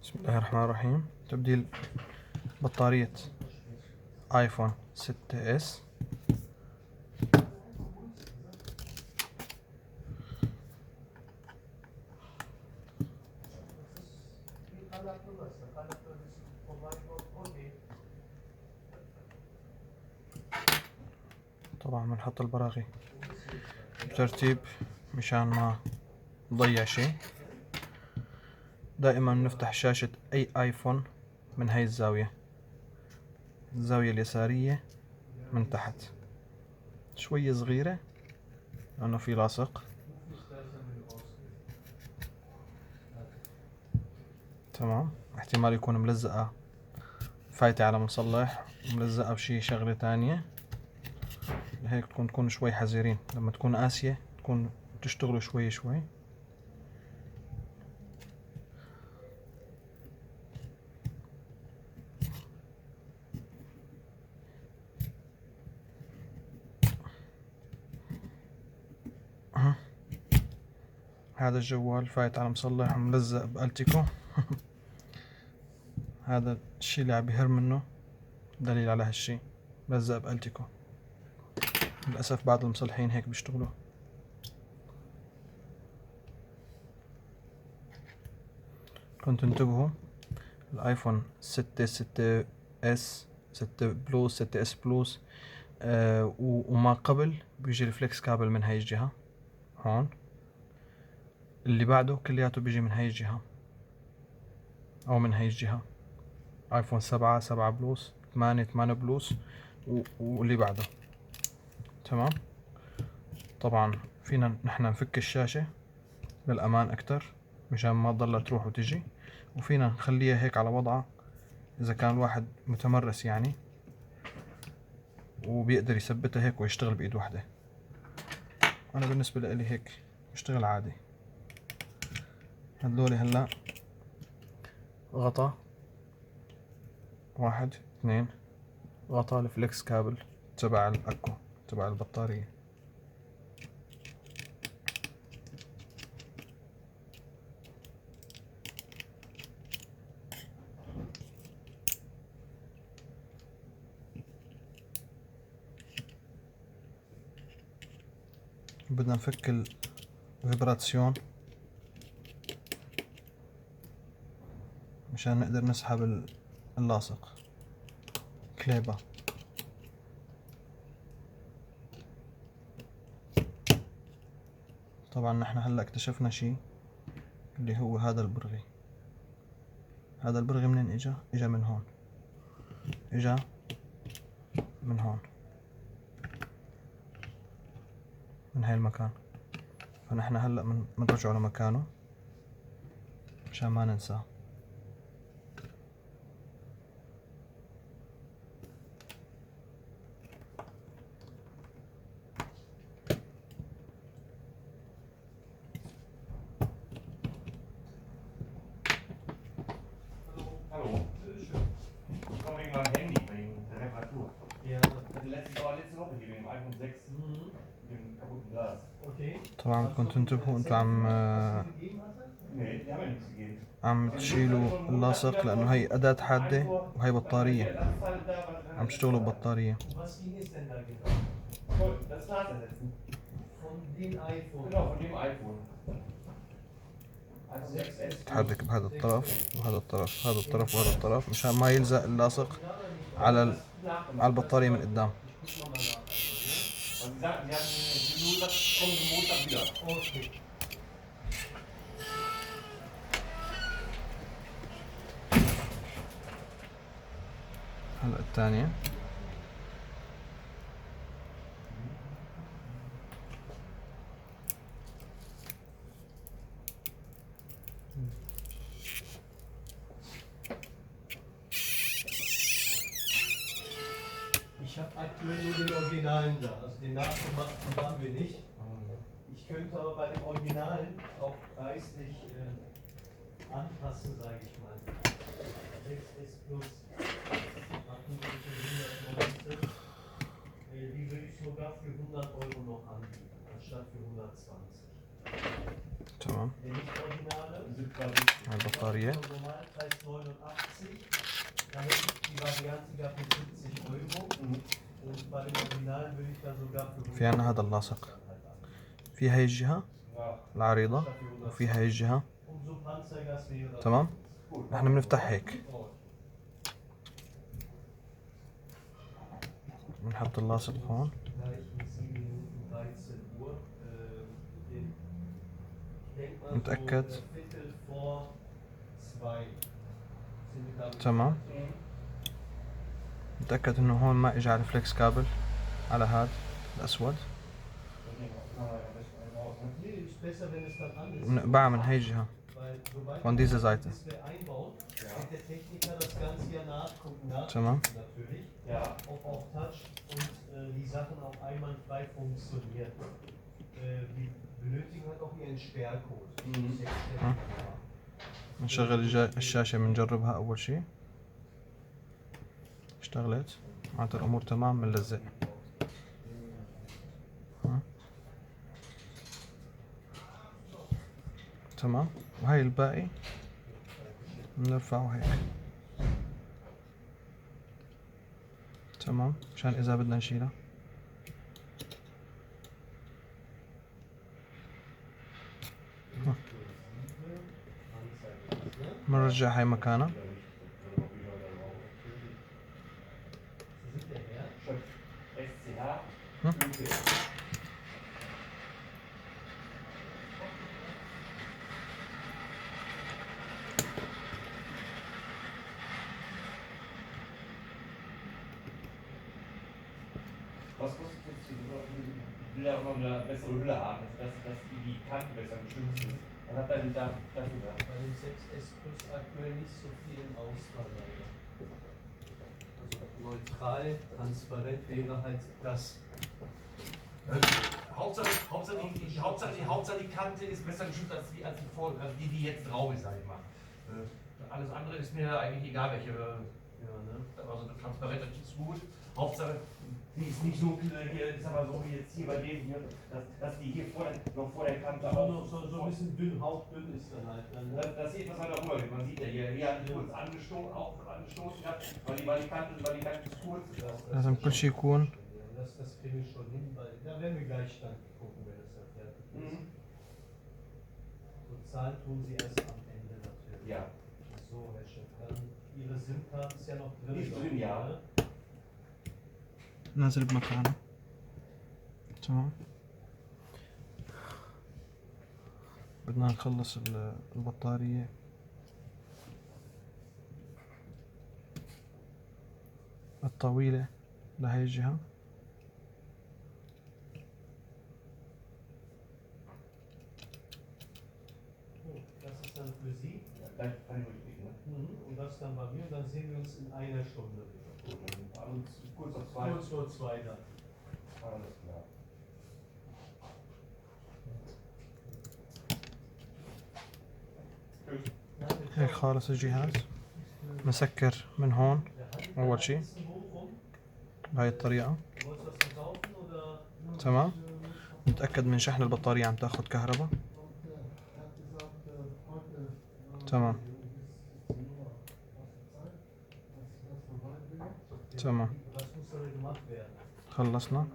بسم الله الرحمن الرحيم. تبديل بطارية ايفون 6s. طبعا بنحط البراغي بترتيب مشان ما نضيع شيء. دائما نفتح شاشة اي ايفون من هاي الزاوية اليسارية من تحت شوية صغيرة لأنه في لاصق. تمام، احتمال يكون ملزقة فايتة على مصلح وملزقة بشي شغلة تانية، لهيك تكون شوي حذرين لما تكون قاسية، تكون تشتغلوا شوي شوي. هذا الجوال فايت على مصلح وملزق بألتيكو. هذا الشي اللي عم يهر منه دليل على هالشي، ملزق بألتيكو. للأسف بعض المصلحين هيك بيشتغلوا. كنتوا انتبهوا، الايفون 6 بلس 6 اس بلس وما قبل بيجي الفليكس كابل من هاي الجهة هون، اللي بعده كلياته بيجي من هاي الجهة او من هاي الجهة. ايفون 7 بلس 8 بلس واللي بعده. تمام، طبعا فينا نحن نفك الشاشة للأمان أكتر مشان ما تضل تروح وتجي، وفينا نخليها هيك على وضعها إذا كان الواحد متمرس يعني وبيقدر يثبتها هيك ويشتغل بإيد واحدة. أنا بالنسبة لي هيك بشتغل عادي. هدول هلا غطا 1 2، غطا الفليكس كابل تبع الأكو تبع البطارية. بدنا نفك الفيبراتسيون مشان نقدر نسحب اللاصق كليبة. طبعا نحن هلا اكتشفنا شيء اللي هو هذا البرغي. هذا البرغي منين اجا من هون، اجا من هون من هاي المكان. فنحن هلا بنرجعه لمكانه عشان ما ننساه. Hallo. Ich komme wegen meinem Handy, wegen der Reparatur. Ja. War letzte Woche hier wegen dem iPhone 6, mit dem kaputten Glas. Okay. طبعا بدكم تنتبهوا انتوا Nee, die haben ja nichts gegeben. عم تشيلوا اللاصق لانه هي اداة حادة وهي بطارية، عم تشتغلوا ببطارية. Was ging es denn da genau? Das Glas ersetzen. Von dem iPhone? Genau, von dem iPhone. Also 6S. تحرك بهذا الطرف وهذا الطرف، هذا الطرف وهذا الطرف مشان ما يلزق اللاصق على البطارية من قدام. هلا الثانية. Ich habe aktuell nur den Originalen da, also den nachgemachten haben wir nicht. Ich könnte aber bei dem Originalen auch preislich anpassen, sage ich mal. 6S Plus hatten wir für 190, die würde ich sogar für 100 € noch anbieten, anstatt für 120. تمام. Der nicht originale. هاي البطارية. Normalpreis 89. Da hätte ich die Variante gehabt mit 70 Euro. Und bei dem Original würde ich da sogar für في عنا هذا اللاصق، في هاي الجهة العريضة وفي هاي الجهة. umso Panzergas wäre das. تمام. نحن بنفتح هيك، بنحط اللاصق هون. Gleich in 7 Minuten 13 Uhr. Ich denke mal متأكد. so Viertel vor 2 sind wir da. تمام. متأكد انه هون ما اجى على الفليكس كابل على هذا الاسود. Nee, ist besser, wenn es dann an ist. ونقبعها من هاي الجهة. Weil sobald Von dieser man Seite. das Display einbaut, wird der Techniker das Ganze ja nachgucken تمام. natürlich, Ja. ob auch Touch und die Sachen auch einwandfrei funktionieren. Wir benötigen halt auch ihren Sperrcode. نشغل الشاشة بنجربها أول شي. اشتغلت، معناته الأمور تمام، بنلزق. تمام. وهي الباقي بنرفعه هيك. تمام، عشان إذا بدنا نشيلها. بنرجع هاي مكانها. Was kostet jetzt ich will ja auch noch eine bessere Hülle haben, dass die Kante besser geschützt ist. Was hat er denn dafür gehabt? Bei dem 6S Plus aktuell nicht so viel in Auswahl leider. Also neutral, transparent wäre halt das. Hauptsache die Kante ist besser geschützt als die jetzt drauf ist, sag ich mal. Alles andere ist mir eigentlich egal, welche. Ja, ne? Also eine transparente ist gut. Hauptsache, die ist nicht so hier, ich sag mal so wie jetzt hier bei dem hier, dass die hier noch vor der Kante auch. So ein bisschen dünn, hauchdünn ist dann halt. Ne? Das sieht man halt auch, man sieht ja hier hat die kurz angestoßen gehabt, weil die Kante zu kurz ist. لازم كل شي يكون. Das kriegen wir schon hin, weil da werden wir gleich dann gucken, wenn das dann fertig ist. So Zahlen tun sie erst am Ende natürlich. Ja. So, Herr Chef, dann Ihre SIM-Karte ist ja noch drin. Die ist drin, ja. Ne? نازل بمكانه. تمام. بدنا نخلص البطارية. الطويلة لهي الجهة. Das ist dann für Sie. Ja, gleich kann ich durchklicken, ne? Und das dann bei mir, und dann sehen wir uns in einer Stunde wieder. Gut, dann kurz auf 2. Kurz vor 2 dann. Alles klar. هيك خالص الجهاز. مسكر من هون أول شي بهاي الطريقة. تمام. نتأكد من شحن البطارية عم تاخد كهرباء. تمام. تمام. خلصنا.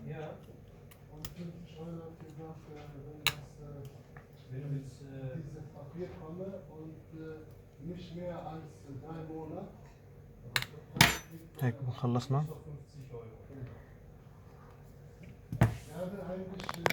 Ja. Und 50 Euro hat gesagt, wenn ich dieses Papier komme und nicht mehr als 3 Monate. هيك خلصنا. Ja, eigentlich